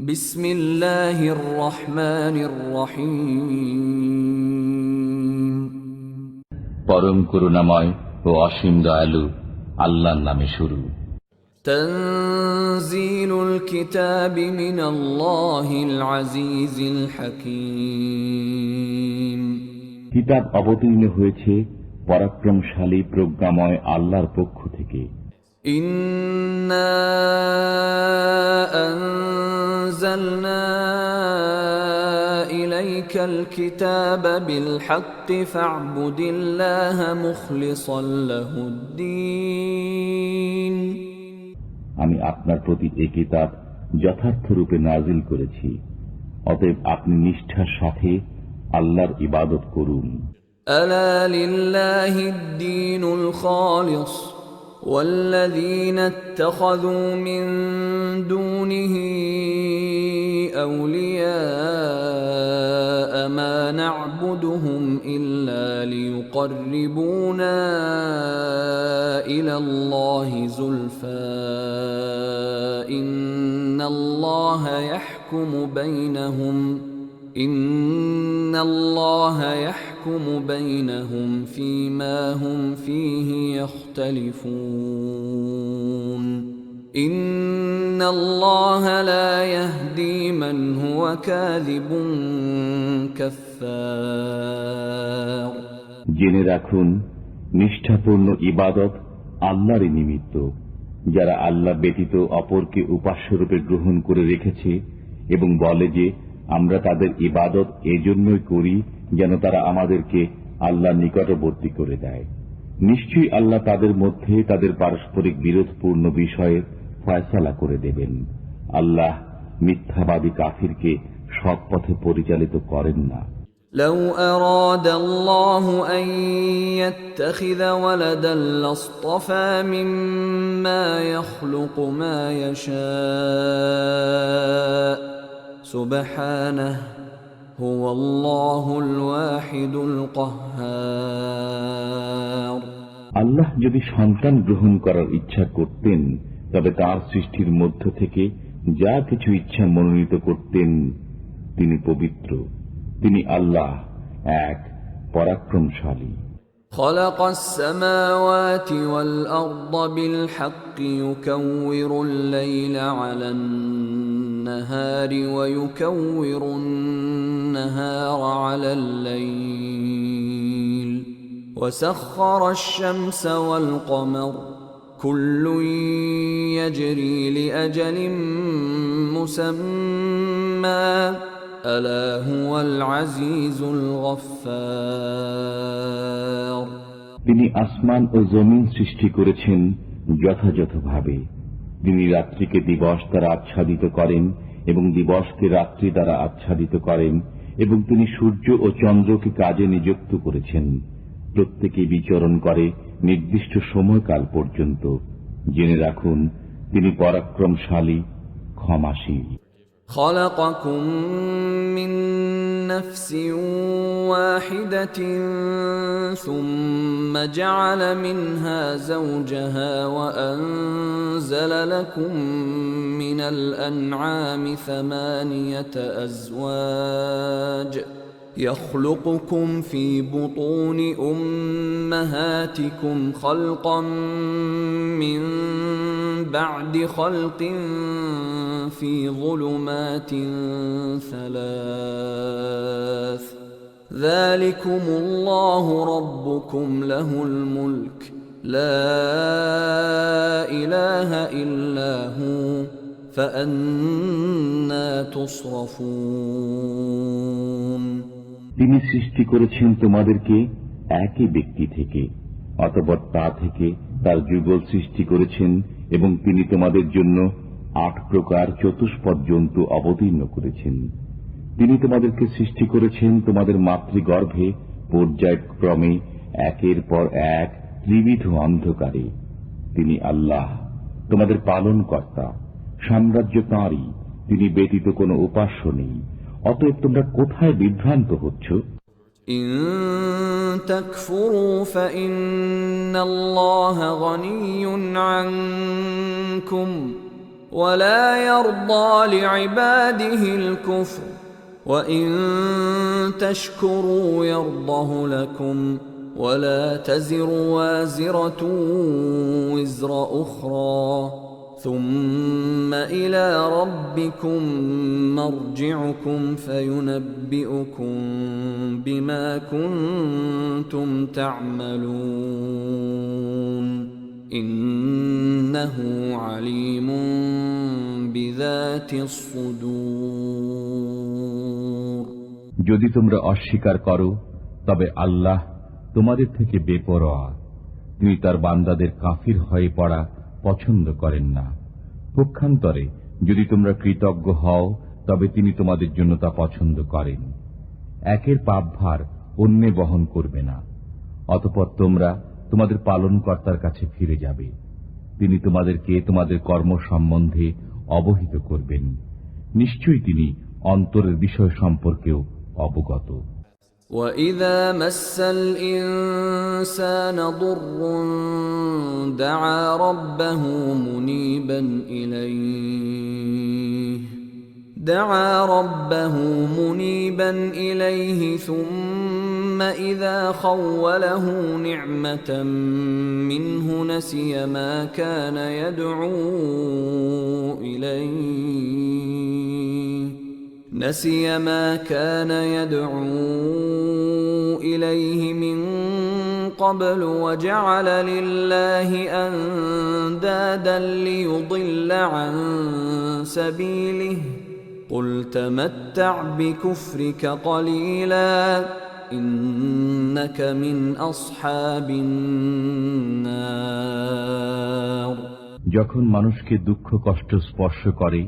বিসমিল্লাহির রহমানির রহিম। পরম করুণাময় ও অসীম দয়ালু আল্লাহর নামে শুরু। তানজিলুল কিতাবি মিনাল্লাহিল আজিজিল হাকীম। কিতাব অবতীর্ণ হয়েছে পরাক্রমশালী প্রজ্ঞাময় আল্লাহর পক্ষ থেকে। ইন্না আনজালনা ইলাইকাল কিতাবা বিল হাক্কি ফা'বুদিল্লাহা মুখলিসাল লাহুদ্দীন। আমি আপনার প্রতি এই কিতাব যথার্থরূপে নাজিল করেছি, অতএব আপনি নিষ্ঠার সাথে আল্লাহর ইবাদত করুন। আলা লিল্লাহিদ দীনুল খালিস ওয়াল্লাযীনা ইত্তাখাযু মিন দুনিহি আউলিয়া মা না'বুদুহুম ইল্লা লিয়ুকাররিবুনা ইলাল্লাহি যুলফা ইন্নাল্লাহা ইয়াহকুমু বাইনাহুম ফীমা হুম ফীহি ইখতালিফুন ইন্নাল্লাহা লা ইয়াহদী মান হুয়া কাযিবুন কাফফার। জেনে রাখুন, নিষ্ঠাপূর্ণ ইবাদত আল্লাহরই নিমিত্ত। যারা আল্লাহ ব্যতীত অপরকে উপাস্যরূপে গ্রহণ করে রেখেছে এবং বলে যে আমরা তাদের ইবাদত এজন্যই করি যেন তারা আমাদেরকে আল্লাহর নিকটবর্তী করে দেয়, নিশ্চয়ই আল্লাহ তাদের মধ্যে তাদের পারস্পরিক বিরোধপূর্ণ বিষয়ের ফয়সালা করে দেবেন। আল্লাহ মিথ্যাবাদী কাফিরকে সৎ পথে পরিচালিত করেন না। لو أراد الله أن يتخذ ولدا لاصطفى مما يخلق ما يشاء سبحانه هو الله الواحد القهار। আল্লাহ যদি সন্তান গ্রহণ করার ইচ্ছা করতেন তবে তার সৃষ্টির মধ্য থেকে যা কিছু ইচ্ছা মনোনীত করতেন। তিনি পবিত্র, তিনি আল্লাহ এক পরাক্রমশালী। خلق السماوات والأرض بالحق يكور الليل على النهار ويكور النهار على الليل وسخر الشمس والقمر كل يجري لأجل مسمى ألا هو العزيز الغفار। তিনি আসমান ও জমিন সৃষ্টি করেছেন যথাযথভাবে। তিনি রাত্রিকে দিবস দ্বারা আচ্ছাদিত করেন এবং দিবসকে রাত্রি দ্বারা আচ্ছাদিত করেন, এবং তিনি সূর্য ও চন্দ্রকে কাজে নিযুক্ত করেছেন। প্রত্যেকে বিচরণ করে নির্দিষ্ট সময়কাল পর্যন্ত। জেনে রাখুন, তিনি পরাক্রমশালী, ক্ষমাশীল। خلقكم من نفس واحدة ثم جعل منها زوجها وأنزل لكم من الأنعام 8 أزواج يخلقكم في بطون أمهاتكم خلقا من بعد خلق في ظلمات 3 ذلكم الله ربكم له الملك لا إله إلا هو فأنا تصرفون। তিনি সৃষ্টি করেছেন তোমাদেরকে একই ব্যক্তি থেকে, অতঃপর তা থেকে তার যুগল সৃষ্টি করেছেন, এবং তিনি তোমাদের জন্য 8 প্রকার চতুষ্পদ জন্তু অবতীর্ণ করেছেন। তিনি তোমাদেরকে সৃষ্টি করেছেন তোমাদের মাতৃগর্ভে পর্যায়ক্রমে একের পর এক ত্রিবিধ অন্ধকারে। তিনি আল্লাহ তোমাদের পালন কর্তা, সাম্রাজ্য তাঁরই, তিনি ব্যতীত কোনো উপাস্য নেই। অতএব তোমরা কোথায় বিভ্রান্ত হচ্ছ? ইন তাকফুরু ফাইন্নাল্লাহা গনিয়্যুন আনকুম ولا يرضى لعباده الكفر وإن تشكروا يرضه لكم ولا تزر وازرة وزر أخرى ثم إلى ربكم مرجعكم فينبئكم بما كنتم تعملون إنه عليم بذات الصدور যদি তোমরা অস্বীকার করো তবে আল্লাহ তোমাদের থেকে বেপরোয়া। তিনি তার বান্দাদের কাফির হয়ে পড়া পছন্দ করেন না। পক্ষান্তরে যদি তোমরা কৃতজ্ঞ হও তবে তিনি তোমাদের জন্য তা পছন্দ করেন। একের পাপভার অন্যে বহন করবে না। অতঃপর তোমরা তোমাদের পালনকর্তার কাছে ফিরে যাবে। তিনি তোমাদেরকে তোমাদের কর্ম সম্বন্ধে অবহিত করবেন। নিশ্চয়ই তিনি অন্তরের বিষয় সম্পর্কেও অবগত। وَإِذَا مَسَّ الْإِنسَانَ ضُرٌّ دَعَا رَبَّهُ مُنِيبًا إِلَيْهِ ثُمَّ إِذَا خَوَّلَهُ نِعْمَةً مِّنْهُ نسي ما كان يدعو إليه من قبل وجعل لله أندادا ليضل عن سبيله قل تمتع بكفرك قليلا إنك من أصحاب النار যখন মানুষকে দুঃখ কষ্ট স্পর্শ করে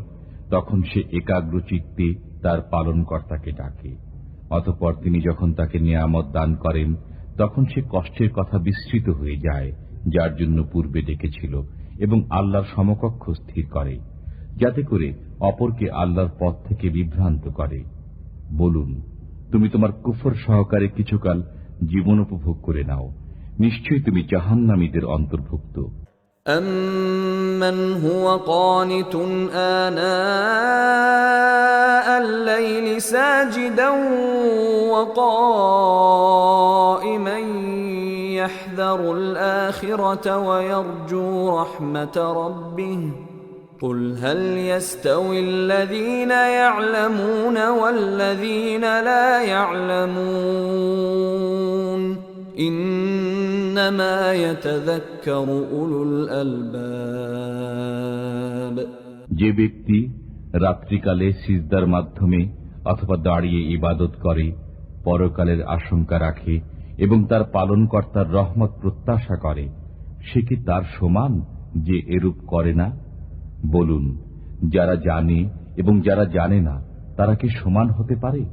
তখন সে একাগ্র চিত্তে তার পালনকর্তাকে ডাকে। অতঃপর তিনি যখন তাকে নিয়ামত দান করেন তখন সে কষ্টের কথা বিস্মৃত হয়ে যায় যার জন্য পূর্বে ডেকেছিল এবং আল্লাহর সমকক্ষ স্থির করে, যাতে করে অপরকে আল্লাহর পথ থেকে বিভ্রান্ত করে। বলুন, তুমি তোমার কুফর সহকারে কিছুকাল জীবন উপভোগ করে নাও, নিশ্চয়ই তুমি জাহান্নামীদের অন্তর্ভুক্ত। أَمَّنْ هُوَ قَانِتٌ آنَاءَ اللَّيْلِ سَاجِدًا وَقَائِمًا يَحْذَرُ الْآخِرَةَ وَيَرْجُو رَحْمَةَ رَبِّهِ قُلْ هَلْ يَسْتَوِي الَّذِينَ يَعْلَمُونَ وَالَّذِينَ لَا يَعْلَمُونَ إِنَّمَا يَتَذَكَّرُ أُولُو الْأَلْبَابِ যে ব্যক্তি রাত্রিকালে সিজদার মাধ্যমে অথবা দাঁড়িয়ে ইবাদত করে, পরকালের আশঙ্কা রাখে এবং তার পালনকর্তার রহমত প্রত্যাশা করে, সে কি তার সমান যে এরূপ করে না? বলুন, যারা জানে এবং যারা জানে না তারা কি সমান হতে পারে?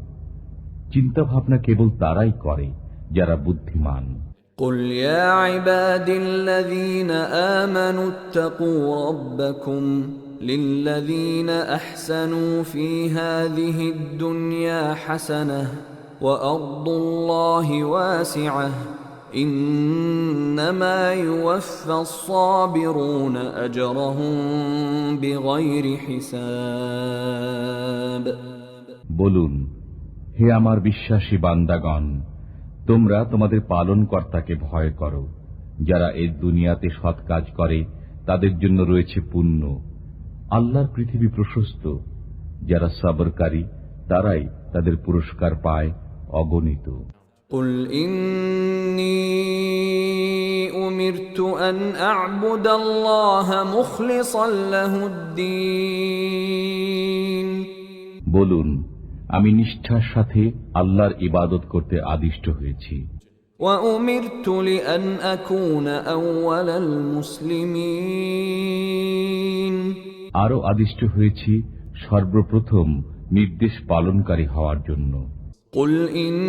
চিন্তা ভাবনা কেবল তারাই করে যারা বুদ্ধিমান। قُلْ يَا عِبَادِي الَّذِينَ آمَنُوا اتَّقُوا رَبَّكُمْ لِلَّذِينَ أَحْسَنُوا فِي هَذِهِ الدُّنْيَا حَسَنَةٌ وَأَرْضُ اللَّهِ وَاسِعَةٌ إِنَّمَا يُوَفَّى الصَّابِرُونَ أَجْرَهُم بِغَيْرِ حِسَابٍ বলুন, হে আমার বিশ্বাসী বান্দাগণ, তোমরা তোমাদের পালনকর্তাকে ভয় করো। যারা এই দুনিয়াতে সৎ কাজ করে তাদের জন্য রয়েছে পুণ্য। আল্লাহর পৃথিবী প্রশস্ত। যারা সবরকারী তারাই তাদের পুরস্কার পায় অগণিত। قُلْ إِنِّي أُمِرْتُ أَنْ أَعْبُدَ اللَّهَ مُخْلِصًا لَهُ الدِّينَ বলুন, আমি নিষ্ঠার সাথে আল্লাহর ইবাদত করতে আদিষ্ট হয়েছি। وَأُمِرْتُ لِأَنْ أَكُونَ أَوَّلَ الْمُسْلِمِينَ আরো আদিষ্ট হয়েছি সর্বপ্রথম নির্দেশ পালনকারী হওয়ার জন্য। قُلْ إِنِّي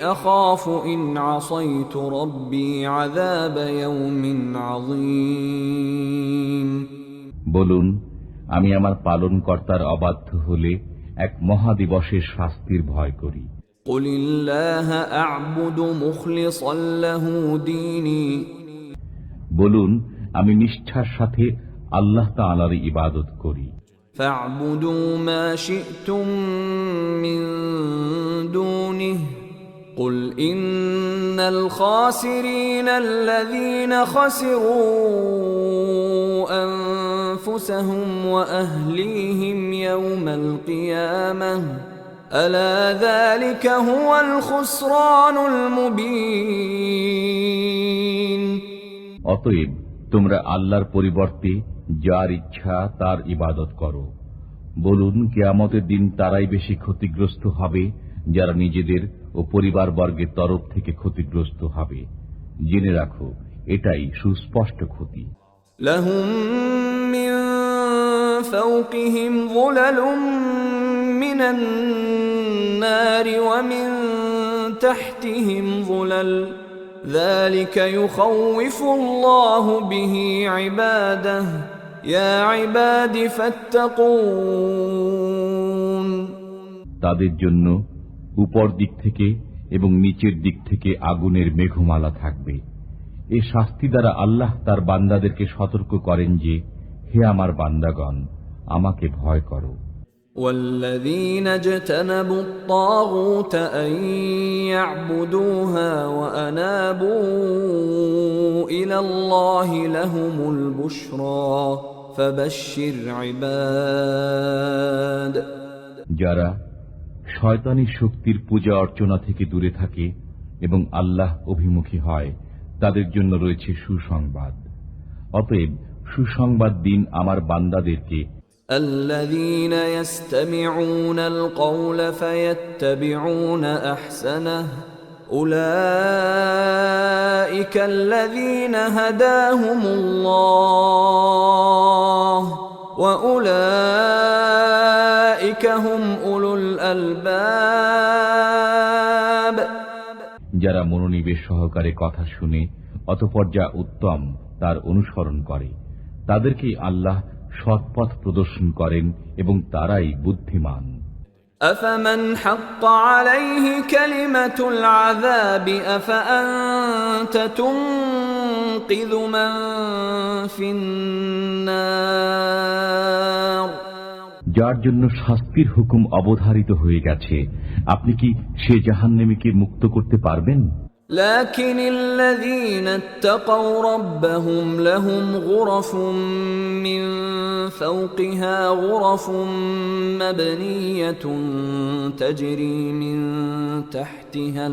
أَخَافُ إِنْ عَصَيْتُ رَبِّي عَذَابَ يَوْمٍ عَظِيمٍ বলুন, আমি আমার পালনকর্তার অবাধ্য হলে এক মহাদিবসের শাস্তির ভয় করি। قُلِ اللَّهَ أَعْبُدُ مُخْلِصًا لَهُ دِينِي বলুন, আমি নিষ্ঠার সাথে আল্লাহ তাআলার ইবাদত করি। فاعبدوا ما شئتم من دونه قل إن الخاسرين الذين خسروا أنفسهم وأهليهم يوم القيامة ألا ذلك هو الخسران المبين। অতএব তোমরা আল্লাহর পরিবর্তে যার ইচ্ছা তার ইবাদত করো। বলুন, কিয়ামতের দিন তারাই বেশি ক্ষতিগ্রস্ত হবে যারা নিজেদের ও পরিবারবর্গের তরফ থেকে ক্ষতিগ্রস্ত হবে। জেনে রাখো, এটাই সুস্পষ্ট ক্ষতি। لهم من فوقهم ظلل من النار ومن تحتهم ظلل ذلك يخوف الله به عباده يا عباد فاتقون। তাদের জন্য উপর দিক থেকে এবং নিচের দিক থেকে আগুনের মেঘমালা থাকবে। এ শাস্তি দ্বারা আল্লাহ তার বান্দাদেরকে সতর্ক করেন যে, হে আমার বান্দাগণ, আমাকে ভয় করো। والذين اجتنبوا الطاغوت أن يعبدوها وأنابوا إلى الله لهم البشرى فبشر عباد। যারা শয়তানি শক্তির পূজা অর্চনা থেকে দূরে থাকে এবং আল্লাহ অভিমুখী হয়, তাদের জন্য রয়েছে সুসংবাদ। অতএব সুসংবাদ দিন আমার বান্দাদেরকে। الذين يستمعون القول فيتبعون أحسنه أولئك الذين هداهم الله وأولئك هم أولو الألباب। যারা মনোনিবেশ সহকারে কথা শুনে অতঃপর যা উত্তম তার অনুসরণ করে, তাদেরকেই আল্লাহ সৎপথ প্রদর্শন করেন এবং তারাই বুদ্ধিমান। أفمن حق عليه كلمة العذاب أفأنت تنقذ من في النار। যার জন্য শাস্তির হুকুম অবধারিত হয়ে গেছে, আপনি কি সে জাহান্নামীকে মুক্ত করতে পারবেন? لكن الذين اتقوا ربهم لهم غرف من فوقها غرف مبنية تجري من تحتها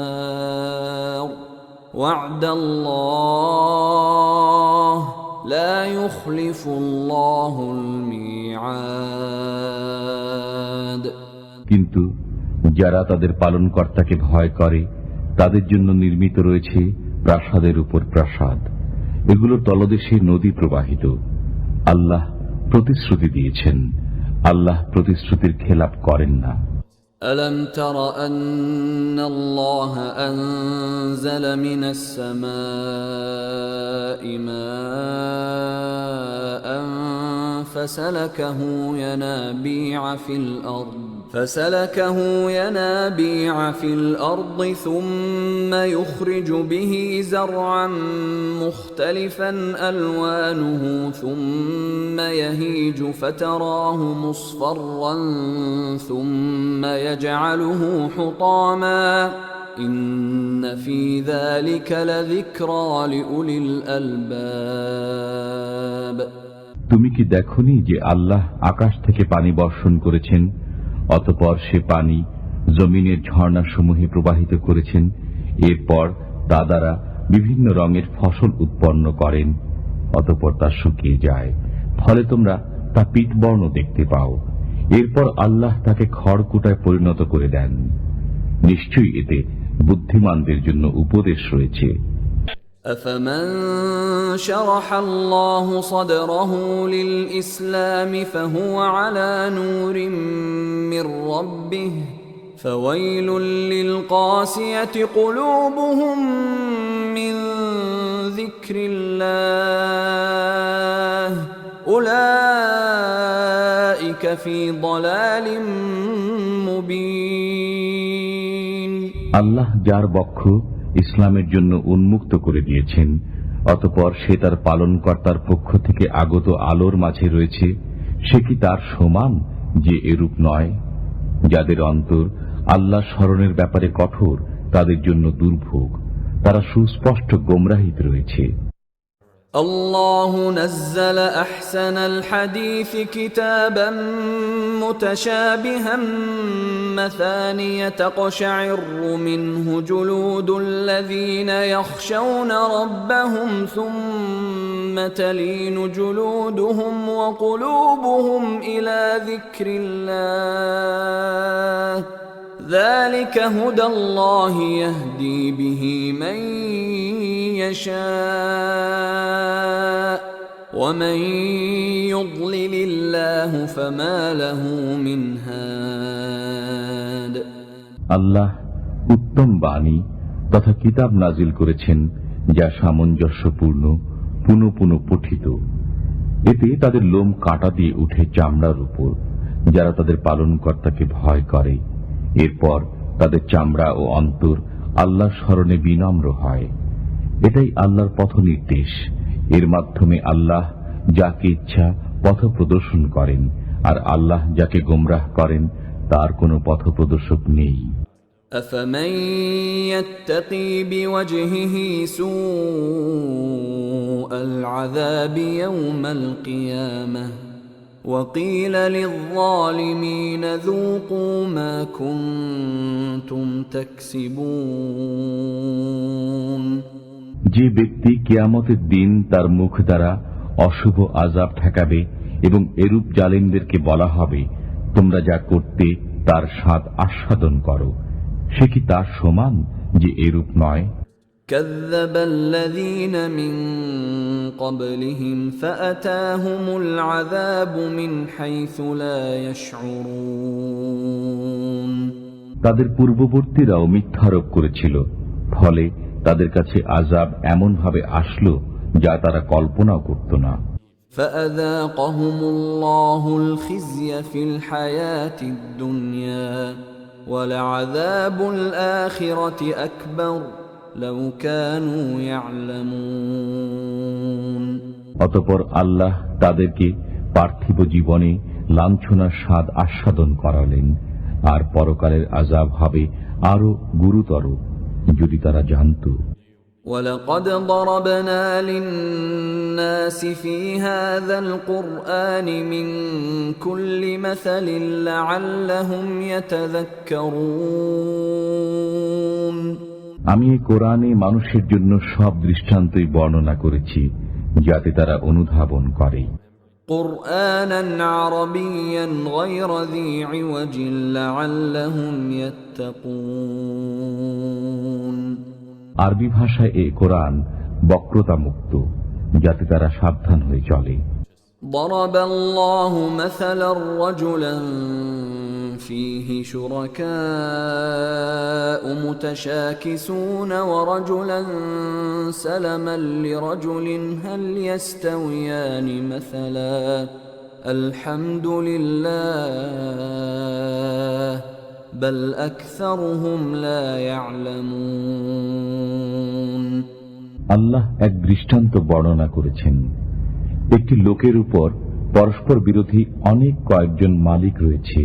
الأنهار وعد الله لا يخلف الله الميعاد। কিন্তু যারা তাদের পালনকর্তাকে ভয় করে, তাদের জন্য নির্মিত রয়েছে প্রাসাদের উপর প্রাসাদ, এগুলো তলদেশে নদী প্রবাহিত। আল্লাহ প্রতিশ্রুতি দিয়েছেন, আল্লাহ প্রতিশ্রুতির খেলাপ করেন না। ألم تر أن الله أنزل من السماء ماء فسلكه ينابيع في الأرض ثم يخرج به زرعا مختلفا ألوانه ثم يهيج فتراه مصفرا ثم يجعله حطاما إن في ذلك لذكرى لأولي الألباب। তুমি কি দেখনি যে আল্লাহ আকাশ থেকে পানি বর্ষণ করেছেন, অতঃপর সে পানি জমিনের ঝর্ণাসমূহে প্রবাহিত করেছেন, এরপর তা দ্বারা বিভিন্ন রঙের ফসল উৎপন্ন করেন, অতঃপর তা শুকিয়ে যায়, ফলে তোমরা তা পীতবর্ণ দেখতে পাও। এরপর আল্লাহ তাকে খড়কুটায় পরিণত করে দেন। নিশ্চয়ই এতে বুদ্ধিমানদের জন্য উপদেশ রয়েছে। أفمن شرح الله صدره للإسلام فهو على نور من ربه فويل للقاسية قلوبهم من ذكر الله أولئك في ضلال مبين। আল্লাহ যার বক্ষ ইসলামের জন্য উন্মুক্ত করে দিয়েছেন, অতঃপর সে তার পালনকর্তার পক্ষ থেকে আগত আলোর মাঝে রয়েছে, সে কি তার সমান যে এরূপ নয়? যাদের অন্তর আল্লাহ স্মরণের ব্যাপারে কঠোর, তাদের জন্য দুর্ভোগ, তারা সুস্পষ্ট গোমরাহিতে রয়েছে। الله نزل أحسن الحديث كتابا متشابها مثانية تقشعر منه جلود الذين يخشون ربهم ثم تلين جلودهم وقلوبهم إلى ذكر الله ذلك هدى الله يهدي به من يشاء ومن يضلل الله فما له من هاد আল্লাহ উত্তম বাণী তথা কিতাব নাজিল করেছেন, যা সামঞ্জস্যপূর্ণ, পুনঃ পুনঃ পঠিত। এতে তাদের লোম কাঁটা দিয়ে উঠে চামড়ার উপর, যারা তাদের পালনকর্তাকে ভয় করে। এরপর তাদের চামড়া ও অন্তর আল্লাহর স্মরণে বিনম্র হয়। এটাই আল্লাহর পথ নির্দেশ। এর মাধ্যমে আল্লাহ যাকে ইচ্ছা পথ প্রদর্শন করেন, আর আল্লাহ যাকে গোমরাহ করেন তার কোনো পথ প্রদর্শক নেই। أفمن يتقي بوجهه سوء العذاب يوم القيامة وقيل للظالمين ذوقوا ما كنتم تكسبون যে ব্যক্তি কিয়ামতের দিন তার মুখ দ্বারা অশুভ আযাব ঠেকাবে এবং এরূপ জালিমদেরকে বলা হবে, তোমরা যা করতে তার স্বাদ আস্বাদন করো, সে কি তার সমান যে এরূপ নয়? كذب الذين من قبلهم فأتاهم العذاب من حيث لا يشعرون তাদের পূর্ববর্তীরাও মিথ্যারোপ করেছিল, ফলে তাদের কাছে আযাব এমন ভাবে আসলো যা তারা কল্পনাও করত না। فأذاقهم الله الخزي في الحياة الدنيا ولعذاب الآخرة أكبر لو كانوا يعلمون অতঃপর আল্লাহ তাদেরকে পার্থিব জীবনে লাঞ্ছনার স্বাদ আস্বাদন করালেন, আর পরকালের আযাব হবে আরো গুরুতর যদি তারা জানত। ولقد ضربنا للناس في هذا القرآن من كل مثل لعلهم يتذكرون আমি এই কোরআনে মানুষের জন্য সব দৃষ্টান্তই বর্ণনা করেছি, যাতে তারা অনুধাবন করে। قرآنا عربيا غير ذي عوج لعلهم يتقون আরবি ভাষায় এই কোরআন বক্রতা মুক্ত, যাতে তারা সাবধান হয়ে চলে। ضرب الله مثلا رجلا فيه شركاء متشاكسون ورجلا سلما لرجل هل يستويان مثلا الحمد لله بل أكثرهم لا يعلمون আল্লাহ এক দৃষ্টান্ত বর্ণনা করেছেন। একটি লোকের উপর পরস্পর বিরোধী অনেক কয়েকজন মালিক রয়েছে,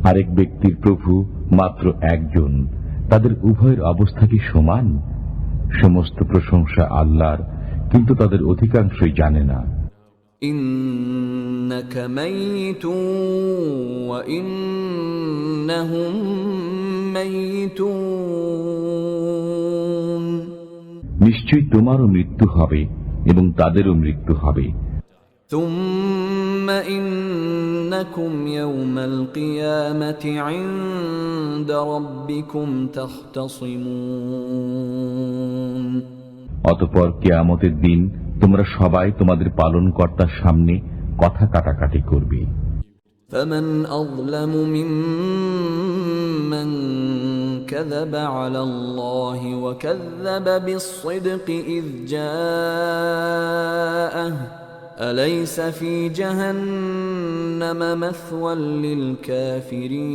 আরেক ব্যক্তির প্রভু মাত্র একজন, তাদের উভয়ের অবস্থা কি সমান? সমস্ত প্রশংসা আল্লাহর, কিন্তু তাদের অধিকাংশই জানে না। إنك ميت وإنهم ميتون নিশ্চয়ই তোমারও মৃত্যু হবে এবং তাদেরও মৃত্যু হবে। ثم إنكم يوم القيامة عند ربكم تختصمون অতঃপর কিয়ামতের দিন তোমরা সবাই তোমাদের পালনকর্তার সামনে কথা কাটাকাটি করবে। فمن أظلم ممن كذب على الله وكذب بالصدق إذ جاءه أليس في جهنم مثوى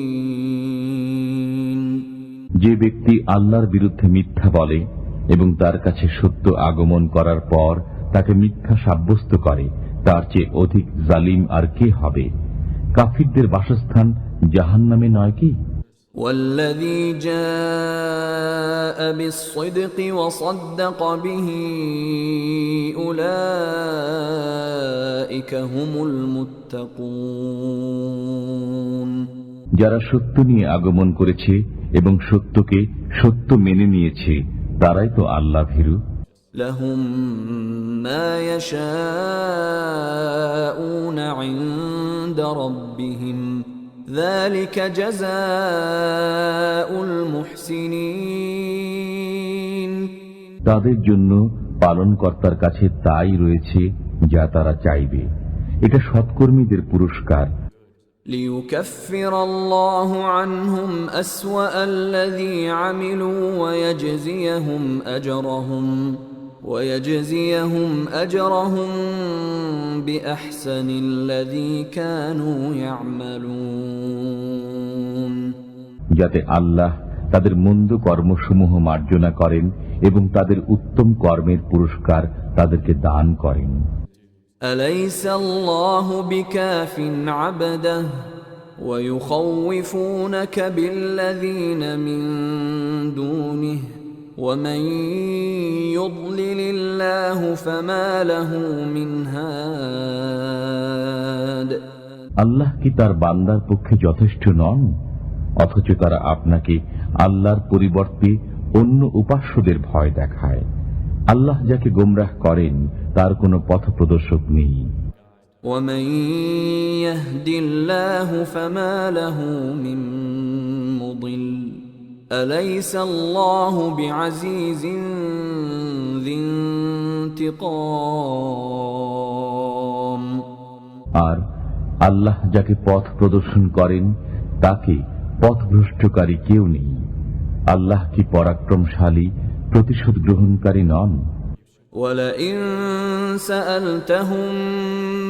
للكافرين যে ব্যক্তি আল্লাহর বিরুদ্ধে মিথ্যা বলে এবং তার কাছে সত্য আগমন করার পর তাকে মিথ্যা সাব্যস্ত করে, তার চেয়ে অধিক জালিম আর কে হবে? কাফিরদের বাসস্থান জাহান্নামে নয় কি? والذي جاء بالصدق وصدق به أولئك هم المتقون যারা সত্য নিয়ে আগমন করেছে এবং সত্যকে সত্য মেনে নিয়েছে, তারাই তো আল্লাহ ভীরু। لهم ما يشاءون عند ربهم ذلك جزاء المحسنين তাদের জন্য পালনকর্তার কাছে তাই রয়েছে যা তারা চাইবে, এটা সৎকর্মীদের পুরস্কার। ليكفر الله عنهم أسوأ الذي عملوا ويجزيهم أجرهم بأحسن الذي كانوا يعملون যাতে আল্লাহ তাদের মন্দ কর্মসমূহ মার্জনা করেন এবং তাদের উত্তম কর্মের পুরস্কার তাদেরকে দান করেন। أليس الله بكاف عبده ويخوفونك بالذين من دونه ومن يضلل الله فما له من هاد আল্লাহ কি তার বান্দার পক্ষে যথেষ্ট নন, অথচ তারা আপনাকে আল্লাহর পরিবর্তে অন্য উপাস্যদের ভয় দেখায়। আল্লাহ যাকে গোমরাহ করেন তার কোনো পথপ্রদর্শক নেই। ومن يهد الله فما له من مضل أليس الله بعزيز ذي انتقام আর আল্লাহ যাকে পথ প্রদর্শন করেন তাকে পথভ্রষ্টকারী কেউ নেই। আল্লাহ কি পরাক্রমশালী, প্রতিশোধ গ্রহণকারী নন? ولئن سألتهم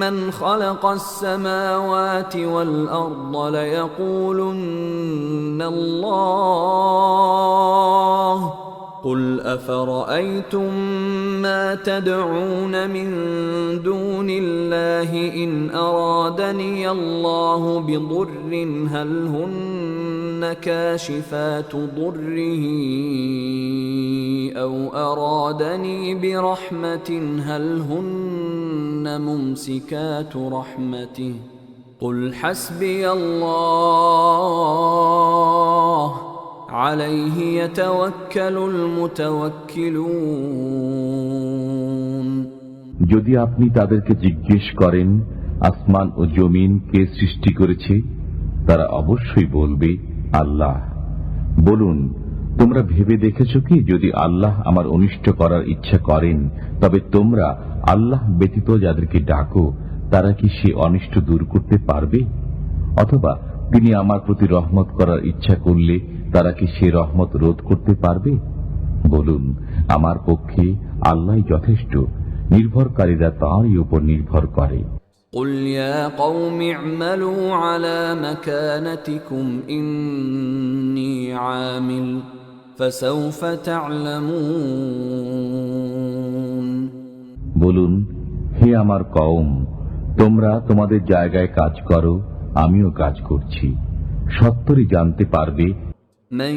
من خلق السماوات والأرض ليقولن الله قل أفرأيتم ما تدعون من دون الله إن أرادني الله بضر هل هن كاشفات ضره أو أرادني برحمة هل هن ممسكات رحمته قل حسبي الله عليه يتوكل المتوكلون যদি আপনি তাদেরকে জিজ্ঞেস করেন আসমান ও জমিন কে সৃষ্টি করেছে, তারা অবশ্যই বলবে আল্লাহ। বলুন, তোমরা ভেবে দেখেছ কি, যদি আল্লাহ আমার অনিষ্ট করার ইচ্ছা করেন তবে তোমরা আল্লাহ ব্যতীত যাদেরকে ডাকো তারা কি সে অনিষ্ট দূর করতে পারবে? অথবা তিনি আমার প্রতি রহমত করার ইচ্ছা করলে তারা কি সে রহমত রোধ করতে পারবে? বলুন, আমার পক্ষে আল্লাহই যথেষ্ট, নির্ভরকারীরা তাঁরই উপর নির্ভর করে। قل يا قوم اعملوا على مكانتكم إني عامل فسوف تعلمون বলুন, হে আমার কওম, তোমরা তোমাদের জায়গায় কাজ করো, আমিও কাজ করছি, সত্তরই জানতে পারবে من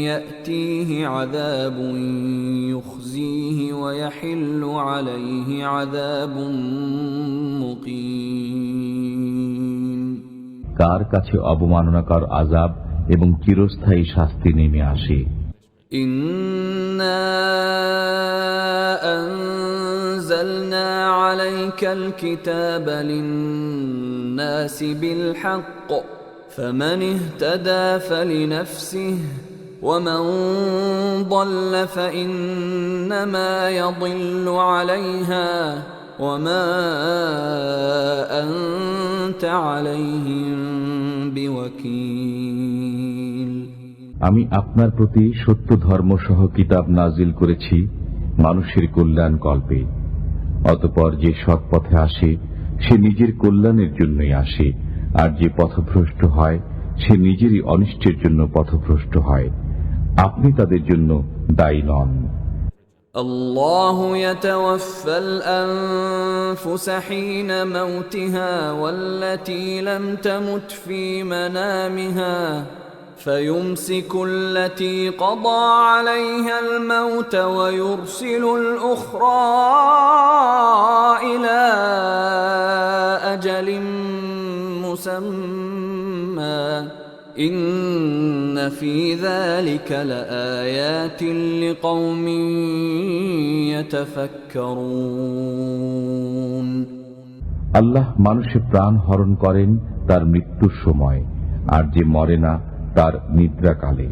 يأتيه عذاب يخزيه ويحل عليه عذاب مقيم কার কাছে অবমাননাকর আযাব এবং চিরস্থায়ী শাস্তি নেমে আসে। إنا أنزلنا عليك الكتاب للناس بالحق فمن اهتدى فلنفسه ومن ضل فإنما يضل عليها وما أنت عليهم بوكيل আমি আপনার প্রতি সত্য ধর্ম সহ কিতাব নাজিল করেছি মানুষের কল্যাণ কল্পে। অতঃপর যে সৎ পথে আসে সে নিজের কল্যাণের জন্যই আসে, আর যে পথভ্রষ্ট হয় সে নিজেরই অনিষ্টের জন্য পথভ্রষ্ট হয়। আপনি তাদের জন্য দায়ী নন। الله يتوفى الأنفس حين موتها والتي لم تمت في منامها فيمسك التي قضى عليها الموت ويرسل الأخرى إلى أجل مسمى إن في ذلك لآيات لقوم يتفكرون আল্লাহ মানুষের প্রাণ হরণ করেন তার মৃত্যুর সময়, আর যে মরে না তার নিদ্রাকালে।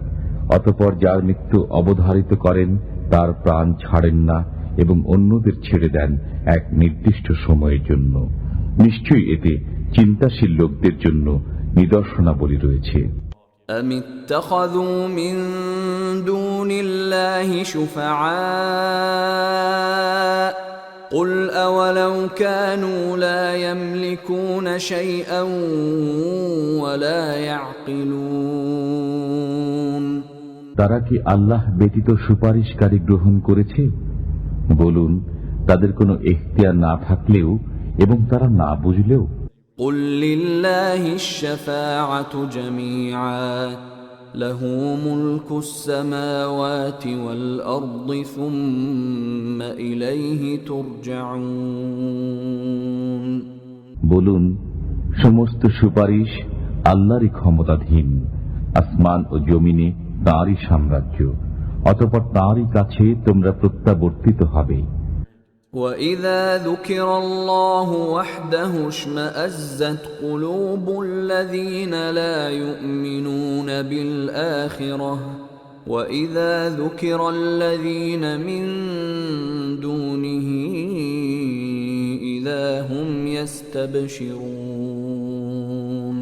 অতঃপর যার মৃত্যু অবধারিত করেন তার প্রাণ ছাড়েন না এবং অন্যদের ছেড়ে দেন এক নির্দিষ্ট সময়ের জন্য। নিশ্চয়ই এতে চিন্তাশীল লোকদের জন্য নিদর্শনাবলী রয়েছে। أم اتخذوا من دون الله شفعاء قل أولو كانوا لا يملكون شيئا ولا يعقلون তারা কি আল্লাহ ব্যতীত সুপারিশকারী গ্রহণ করেছে? বলুন, তাদের কোনো এখতিয়ার না থাকলেও এবং তারা না বুঝলেও। قل لله الشفاعة جميعا له ملك السماوات والأرض ثم إليه ترجعون বলুন, সমস্ত সুপারিশ আল্লাহরই ক্ষমতাধীন। আসমান ও জমিনে তাঁরই সাম্রাজ্য, অতঃপর তাঁরই কাছে তোমরা প্রত্যাবর্তিত হবে। وَإِذَا ذُكِرَ اللَّهُ وَحْدَهُ اشْمَأَزَّتْ قُلُوبُ الَّذِينَ لَا يُؤْمِنُونَ بِالْآخِرَةِ وَإِذَا ذُكِرَ الَّذِينَ مِن دُونِهِ إِذَا هُمْ يَسْتَبْشِرُونَ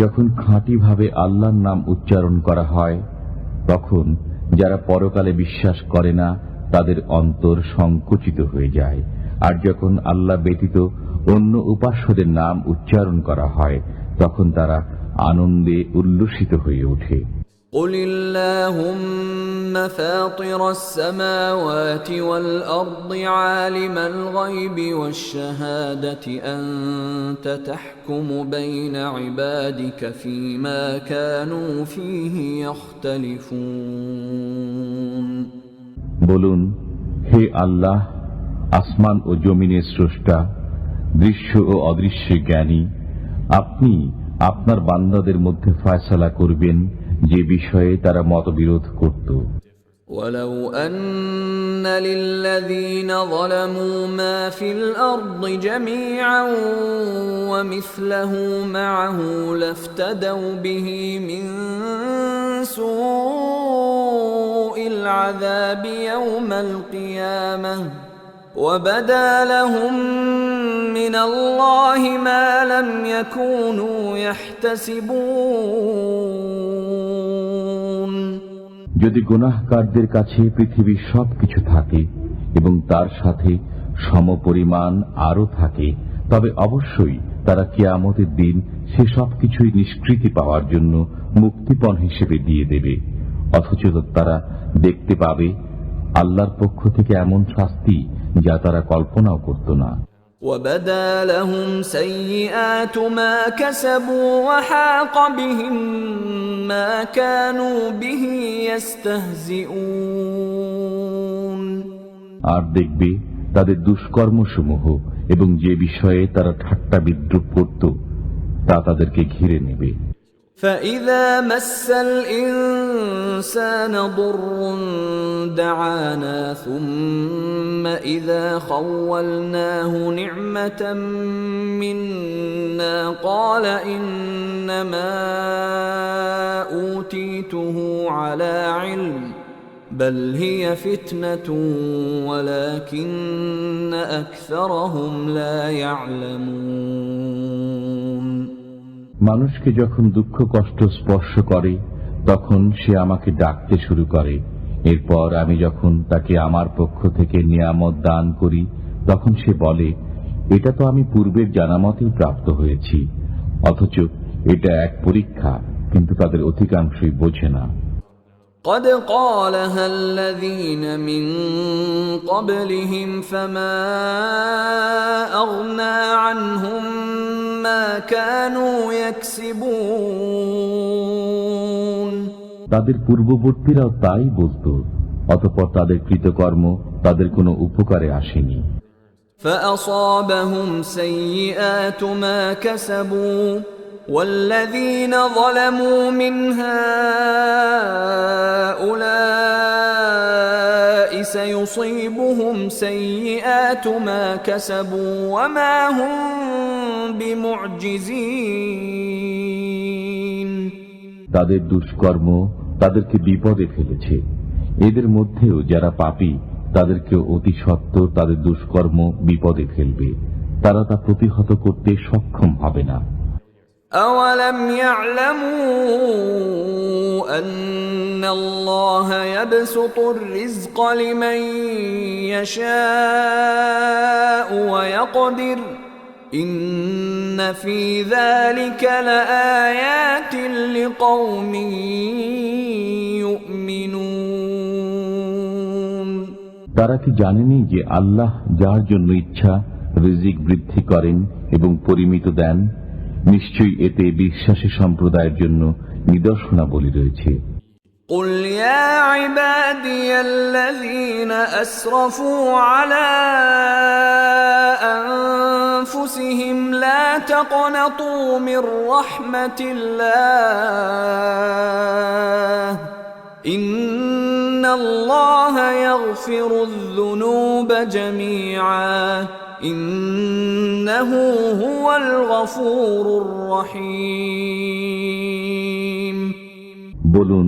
যখন খাঁটিভাবে আল্লাহর নাম উচ্চারণ করা হয়, তখন যারা পরকালে বিশ্বাস করে না তাদের অন্তর সংকুচিত হয়ে যায়। আর যখন আল্লাহ ব্যতীত অন্য উপাস্যদের নাম উচ্চারণ করা হয়, তখন তারা আনন্দে উল্লসিত হয়ে ওঠে। قُلِ اللَّهُمَّ فَاطِرَ السَّمَاوَاتِ وَالْأَرْضِ عَالِمَ الْغَيْبِ وَالشَّهَادَةِ أَنْتَ تَحْكُمُ بَيْنَ عِبَادِكَ فِيمَا كَانُوا فِيهِ يَخْتَلِفُونَ বলুন, হে আল্লাহ, আসমান ও জমিনের স্রষ্টা, দৃশ্য ও অদৃশ্য জ্ঞানী, আপনি আপনার বান্দাদের মধ্যে ফয়সালা করবেন যে বিষয়ে তারা মতবিরোধ করত। وَلَوْ أَنَّ لِلَّذِينَ ظَلَمُوا مَا فِي الْأَرْضِ جَمِيعًا وَمِثْلَهُ مَعَهُ لَافْتَدَوْا بِهِ مِنْ سُوءِ الْعَذَابِ يَوْمَ الْقِيَامَةِ وَبَدَا لَهُم مِّنَ اللَّهِ مَا لَمْ يَكُونُوا يَحْتَسِبُونَ যদি গুনাহগারদের কাছে পৃথিবীর সবকিছু থাকে এবং তার সাথে সমপরিমাণ আরো থাকে, তবে অবশ্যই তারা কিয়ামতের দিন সে সবকিছুই নিষ্কৃতি পাওয়ার জন্য মুক্তিপণ হিসেবে দিয়ে দেবে। অথচ তারা দেখতে পাবে আল্লাহর পক্ষ থেকে এমন শাস্তি যা তারা কল্পনাও করত না। وَبَدَا لَهُمْ سَيِّئَاتُ مَا كَسَبُوا وَحَاقَ بِهِم مَّا كَانُوا بِهِ يَسْتَهْزِئُونَ আর দেখবে তাদের দুষ্কর্মসমূহ এবং যে বিষয়ে তারা ঠাট্টা বিদ্রুপ করত তা তাদেরকে ঘিরে নেবে। فَإِذَا مَسَّ الْإِنسَانَ ضُرٌّ دَعَانَا ثُمَّ إِذَا خَوَّلْنَاهُ نِعْمَةً مِنَّا قَالَ إِنَّمَا أُوتِيتُهُ عَلَى عِلْمٍ بَلْ هِيَ فِتْنَةٌ وَلَكِنَّ أَكْثَرَهُمْ لَا يَعْلَمُونَ মানুষকে যখন দুঃখ কষ্ট স্পর্শ করে তখন সে আমাকে ডাকতে শুরু করে। এরপর আমি যখন তাকে আমার পক্ষ থেকে নিয়ামত দান করি তখন সে বলে, এটা তো আমি পূর্বের জানামতেই প্রাপ্ত হয়েছি। অথচ এটা এক পরীক্ষা, কিন্তু তাদের অধিকাংশই বোঝে না। قد قالها الذين من قبلهم فما أغنى عنهم ما كانوا يكسبون তাদের পূর্ববর্তীরাও তাই বলত, অতঃপর তাদের কৃতকর্ম তাদের কোনো উপকারে আসেনি। فأصابهم سيئات ما كسبوا والذين ظلموا من هؤلاء سيصيبهم سيئات ما كسبوا وما هم بمعجزين তাদের দুষ্কর্ম তাদেরকে বিপদে ফেলেছে। এদের মধ্যেও যারা পাপী তাদেরকে অতি সত্বর তাদের দুষ্কর্ম বিপদে ফেলবে, তারা তা প্রতিহত করতে সক্ষম হবে না। أَوَلَمْ يَعْلَمُوا أَنَّ اللَّهَ يَبْسُطُ الرِّزْقَ لِمَن يَشَاءُ وَيَقْدِرُ إِنَّ فِي ذَلِكَ لَآيَاتٍ لِقَوْمٍ يُؤْمِنُونَ তারা কি জানেনি যে আল্লাহ যার জন্য ইচ্ছা রিজিক বৃদ্ধি করেন এবং পরিমিত দেন? নিশ্চয়ই এতে বিশ্বাসী সম্প্রদায়ের জন্য নিদর্শনাবলী রয়েছে। قل يا عبادي الذين أسرفوا على أنفسهم لا تقنطوا من رحمة الله إن الله يغفر الذنوب جميعا إنه هو الغفور الرحيم বলুন,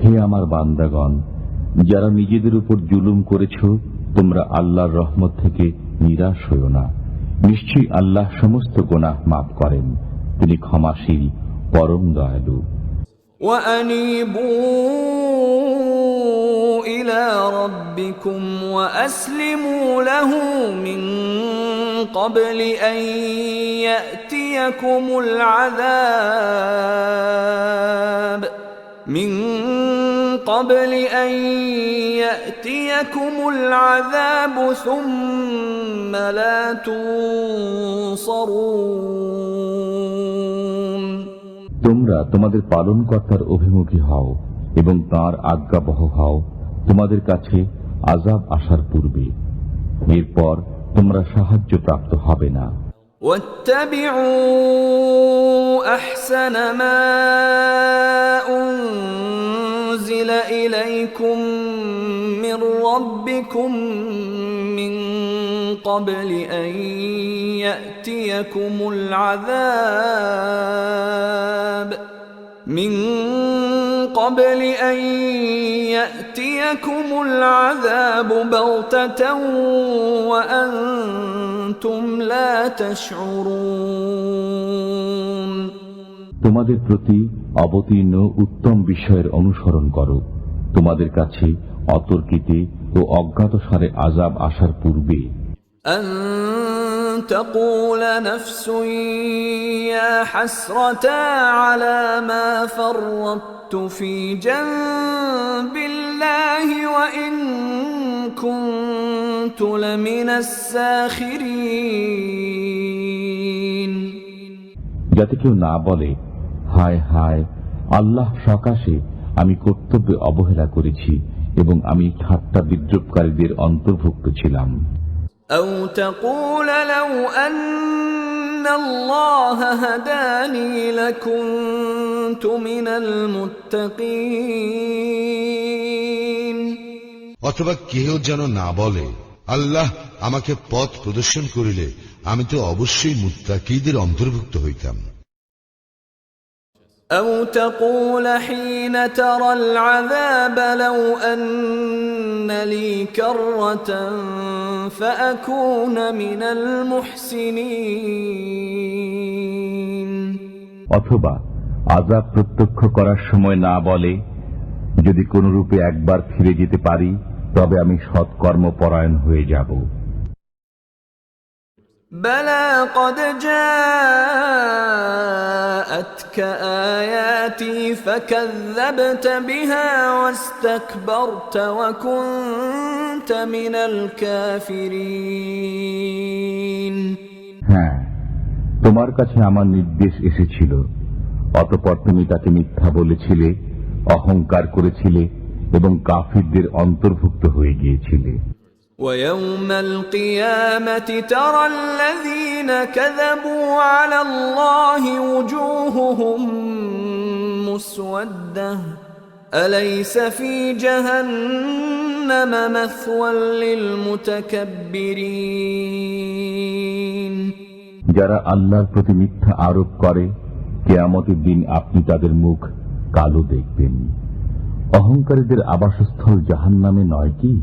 হে আমার বান্দাগণ, যারা নিজেদের উপর জুলুম করেছ, তোমরা আল্লাহর রহমত থেকে নিরাশ হইও না। নিশ্চয়ই আল্লাহ সমস্ত গুনাহ মাফ করেন, তিনি ক্ষমাশীল পরম দয়ালু। وأنيبوا إلى ربكم وأسلموا له من قبل أن يأتيكم العذاب ثم لا تنصرون তোমরা তোমাদের পালনকর্তার অভিমুখী হও এবং তাঁর আজ্ঞাবহ হও তোমাদের কাছে আযাব আসার পূর্বে, এরপর তোমরা সাহায্য প্রাপ্ত হবে না। واتبعوا أحسن ما أنزل إليكم من ربكم من قبل أن يأتيكم العذاب بغتة وأنتم لا تشعرون তোমাদের প্রতি অবতীর্ণ উত্তম বিষয়ের অনুসরণ করো, তোমাদের কাছে অতর্কিতে ও অজ্ঞাতসারে আযাব আসার পূর্বে। أن تقول نفس يا حسرتا على ما فرطت في جنب الله وإن كنت لمن الساخرين যাতে কেউ না বলে, হায় হায়, আল্লাহ সকাশে আমি কর্তব্যে অবহেলা করেছি এবং আমি ঠাট্টা বিদ্রুপকারীদের অন্তর্ভুক্ত ছিলাম। أو تقول لو أن الله هداني لكنت من المتقين অথবা কেউ যেন না বলে, আল্লাহ আমাকে পথ প্রদর্শন করিলে আমি তো অবশ্যই মুত্তাকীদের অন্তর্ভুক্ত হইতাম। أو تقول حين ترى العذاب لو أن لي كرة فأكون من المحسنين অথবা আযাব প্রত্যক্ষ করার সময় না বলে, যদি কোন রূপে একবার ফিরে যেতে পারি তবে আমি সৎকর্মপরায়ণ হয়ে যাব। بلى قد جاءت أتتك آياتي فكذبت بها واستكبرت وكنت من الكافرين হ্যাঁ, তোমার কাছে আমার নির্দেশ এসেছিল, অতঃপর তুমি তাকে মিথ্যা বলেছিলে, অহংকার করেছিলে এবং কাফিরদের অন্তর্ভুক্ত হয়ে গিয়েছিলে। ويوم القيامة ترى الذين كذبوا على الله وجوههم مسودة أليس في جهنم مثوى للمتكبرين যারা আল্লাহর প্রতি মিথ্যা আরোপ করে, কিয়ামতের দিন আপনি তাদের মুখ কালো দেখবেন। অহংকারীদের আবাসস্থল জাহান্নামে নয় কি?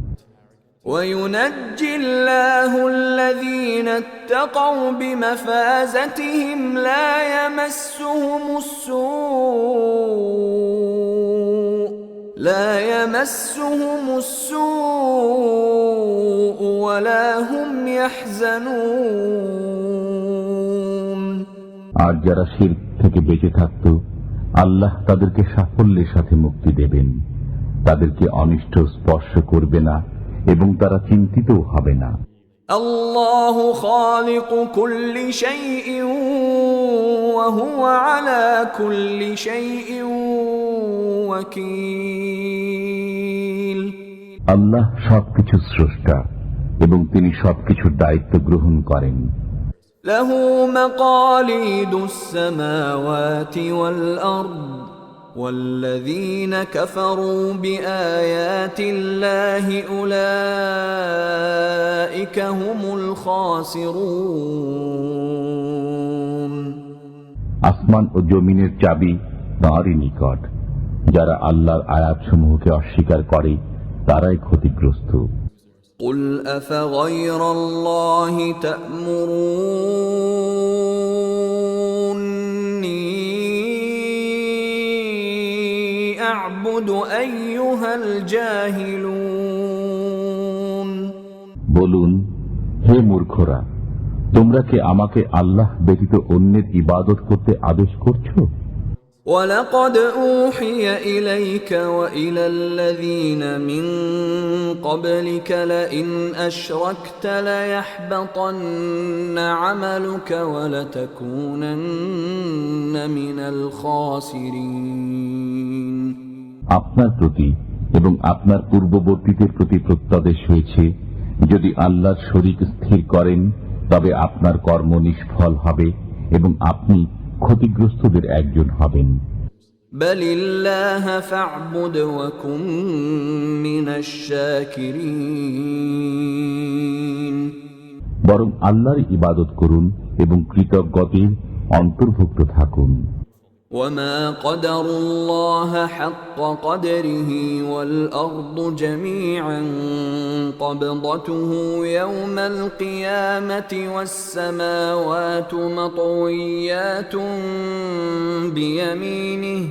وينجي الله الذين اتقوا بمفازتهم لا يمسهم السوء ولا هم يحزنون আর যারা শিরক থেকে বেঁচে থাকত, আল্লাহ তাদেরকে সাফল্যের সাথে মুক্তি দেবেন। তাদেরকে অনিষ্ট স্পর্শ করবে না এবং তারা চিন্তিতও হবে না। الله خالق كل شيء وهو على كل شيء وكيل আল্লাহ সবকিছু স্রষ্টা এবং তিনি সবকিছুর দায়িত্ব গ্রহণ করেন। له مقاليد السماوات والأرض والذين كفروا بآيات الله أولئك هم الخاسرون আসমান ও জমিনের চাবি তাঁরই নিকট। যারা আল্লাহর আয়াতসমূহকে অস্বীকার করে তারাই ক্ষতিগ্রস্ত। قل أفغير الله تأمروني أعبد أيها الجاهلون বলুন, হে মূর্খরা, তোমরা কি আমাকে আল্লাহ ব্যতীত অন্যের ইবাদত করতে আদেশ করছো? ولقد أوحي إليك وإلى الذين من قبلك لئن أشركت ليحبطن عملك ولتكونن من الخاسرين আপনার প্রতি এবং আপনার পূর্ববর্তীদের প্রতি প্রত্যাদেশ হয়েছে, যদি আল্লাহর শরীক স্থির করেন তবে আপনার কর্ম নিষ্ফল হবে এবং আপনি ক্ষতিগ্রস্তদের একজন হবেন। بل الله فاعبد وكن من الشاكرين বরং আল্লাহর ইবাদত করুন এবং কৃতজ্ঞদের অন্তর্ভুক্ত থাকুন। وما قدر الله حق قدره والأرض جميعا قبضته يوم القيامة والسماوات مطويات بيمينه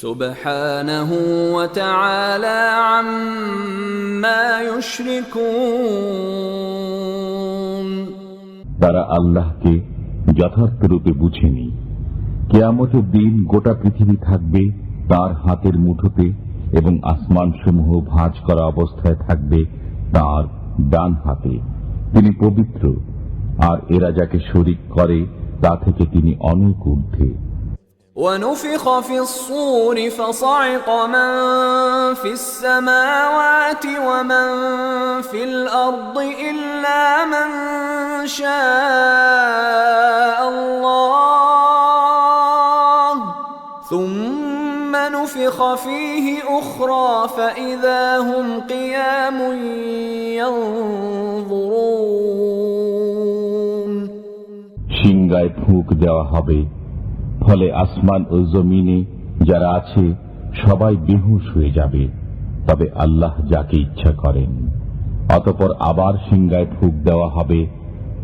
سبحانه وتعالى عما يشركون তারা আল্লাহকে যথার্থ রূপে বুঝেনি। কিয়ামতের দিন গোটা পৃথিবী থাকবে তার হাতের মুঠোতে এবং আসমানসমূহ ভাঁজ করা অবস্থায় থাকবে তার ডান হাতে। তিনি পবিত্র, আর এরা যাকে শরীক করে তা থেকে তিনি অনেক ঊর্ধ্বে। ونفخ في الصور فصعق من في السماوات ومن في الأرض إلا من شاء الله ثم نفخ فيه أخرى فإذا هم قيام ينظرون সিংগায় ফুঁক দেওয়া হবে, ফলে আসমান ও জমিনে যারা আছে সবাই বেহুশ হয়ে যাবে, তবে আল্লাহ যাকে ইচ্ছা করেন। অতঃপর আবার সিংগায় ফুঁক দেওয়া হবে,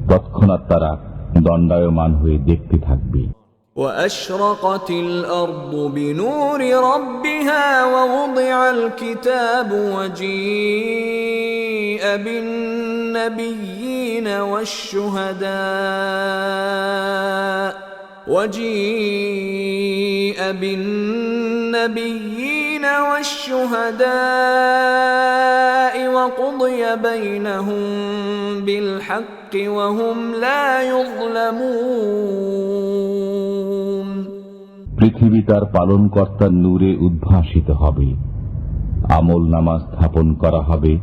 তৎক্ষণাৎ তারা দণ্ডায়মান হয়ে দেখতে থাকবে। وأشرقت الأرض بنور ربها ووضع الكتاب وجيء بالنبيين والشهداء وجيء بالنبيين والشهداء وقضي بينهم بالحق وهم لا يظلمون পৃথিবী তার পালনকর্তার নূরে উদ্ভাসিত হবে, আমল নামা স্থাপন করা হবে,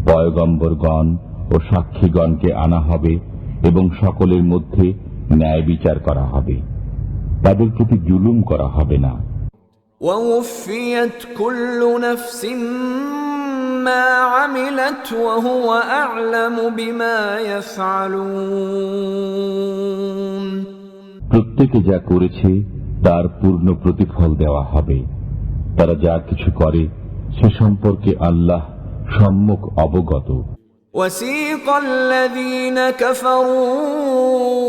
পয়গম্বরগণ ও সাক্ষীগণকে আনা হবে এবং সকলের মধ্যে ন্যায় বিচার করা হবে, তাদের প্রতি জুলুম করা হবে না। ووفيت كل نفس ما عملت وهو أعلم بما يفعلون প্রত্যেকে যা করেছে তার পূর্ণ প্রতিফল দেওয়া হবে। তারা যা কিছু করে সে সম্পর্কে আল্লাহ সম্যক অবগত। وسيق الذين كفروا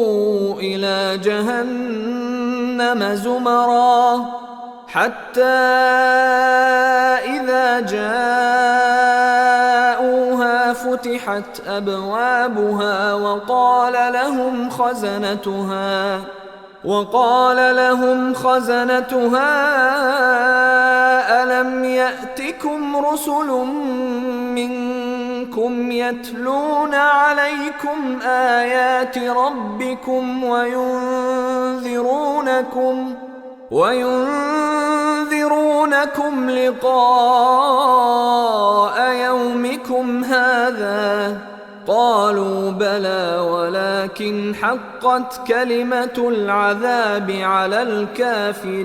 إلى جهنم زمرا حتى إذا جاءوها فتحت أبوابها وقال لهم خزنتها ألم يأتكم رسل منكم يتلون عليكم آيات ربكم وينذرونكم لقاء يومكم هذا قالوا بلى ولكن حقت كلمة العذاب على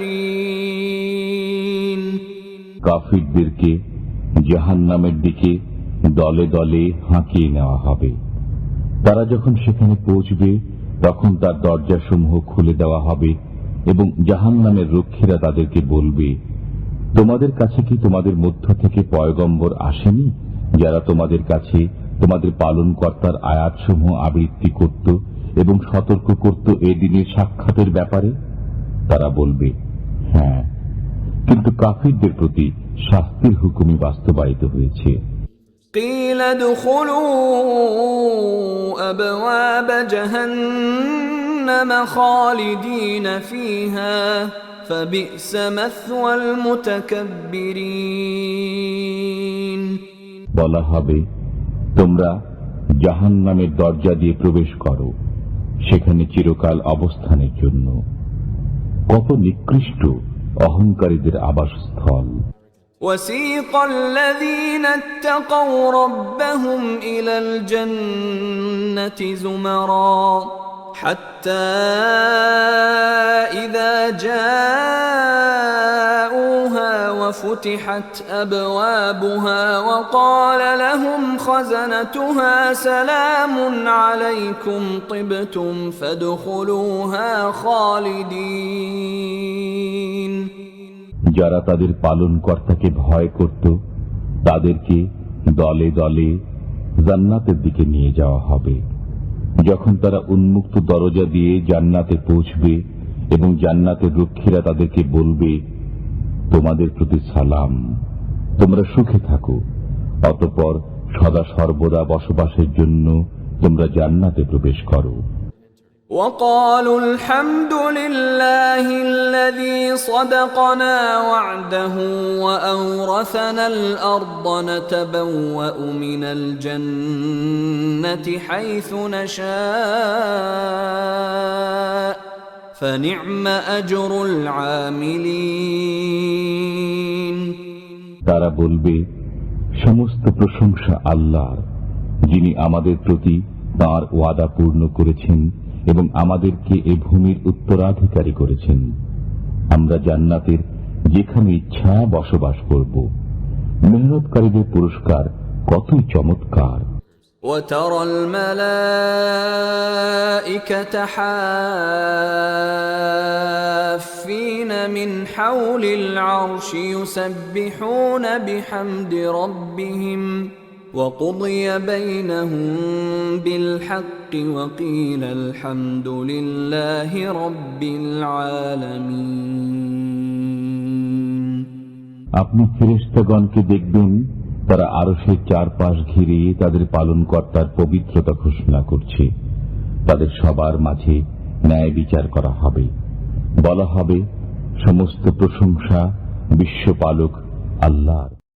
الكافرين কাফিরদেরকে জাহান্নামের দিকে দলে দলে হাঁকিয়ে নেওয়া হবে। তারা যখন সেখানে পৌঁছবে তখন তার দরজাসমূহ খুলে দেওয়া হবে এবং জাহান্নামের রক্ষীরা তাদেরকে বলবে, তোমাদের কাছে কি তোমাদের মধ্য থেকে পয়গম্বর আসেনি যারা তোমাদের কাছে তোমাদের পালনকর্তার আয়াতসমূহ আবৃত্তি করত এবং সতর্ক করত এ দিনের সাক্ষাতের ব্যাপারে? তারা বলবে, হ্যাঁ, কিন্তু কাফিরদের প্রতি শাস্তির হুকুমই বাস্তবায়িত হয়েছে। قيل ادخلوا أبواب جهنم خالدين فيها فبئس مثوى المتكبرين বলা হবে, তোমরা জাহান্নামের দরজা দিয়ে প্রবেশ করো, সেখানে চিরকাল অবস্থানের জন্য কত নিকৃষ্ট অহংকারীদের আবাসস্থল। وسيق الذين اتقوا ربهم إلى الجنة زمرا حتى إذا جاءوها وفتحت أبوابها وقال لهم خزنتها سلام عليكم طبتم فادخلوها خالدين যারা তাদের পালনকর্তাকে ভয় করত তাদেরকে দলে দলে জান্নাতের দিকে নিয়ে যাওয়া হবে। যখন তারা উন্মুক্ত দরজা দিয়ে জান্নাতে পৌঁছবে এবং জান্নাতের রক্ষীরা তাদেরকে বলবে, তোমাদের প্রতি সালাম, তোমরা সুখে থাকো, অতঃপর সদা সর্বদা বসবাসের জন্য তোমরা জান্নাতে প্রবেশ করো। وقالوا الحمد لله الذي صدقنا وعده وأورثنا الأرض نتبوأ من الجنة حيث نشاء فنعم أجر العاملين তারা বলবে, সমস্ত প্রশংসা আল্লাহর, যিনি আমাদের প্রতি তাঁর ওয়াদা পূর্ণ করেছেন এবং আমাদেরকে এ ভূমির উত্তরাধিকারী করেছেন। আমরা জান্নাতের যেখানে ইচ্ছা বসবাস করব। মেহনতকারীদের পুরস্কার কতই চমৎকার। وترى الملائكة حافين من حول العرش يسبحون بحمد ربهم وقضي بينهم بالحق وقيل الحمد لله رب العالمين আপনি ফেরেশতাগণকে দেখবেন, তারা আরশের চারপাশ ঘিরে তাদের পালনকর্তার পবিত্রতা ঘোষণা করছে। তাদের সবার মাঝে ন্যায় বিচার করা হবে। বলা হবে, সমস্ত প্রশংসা বিশ্বপালক আল্লাহর।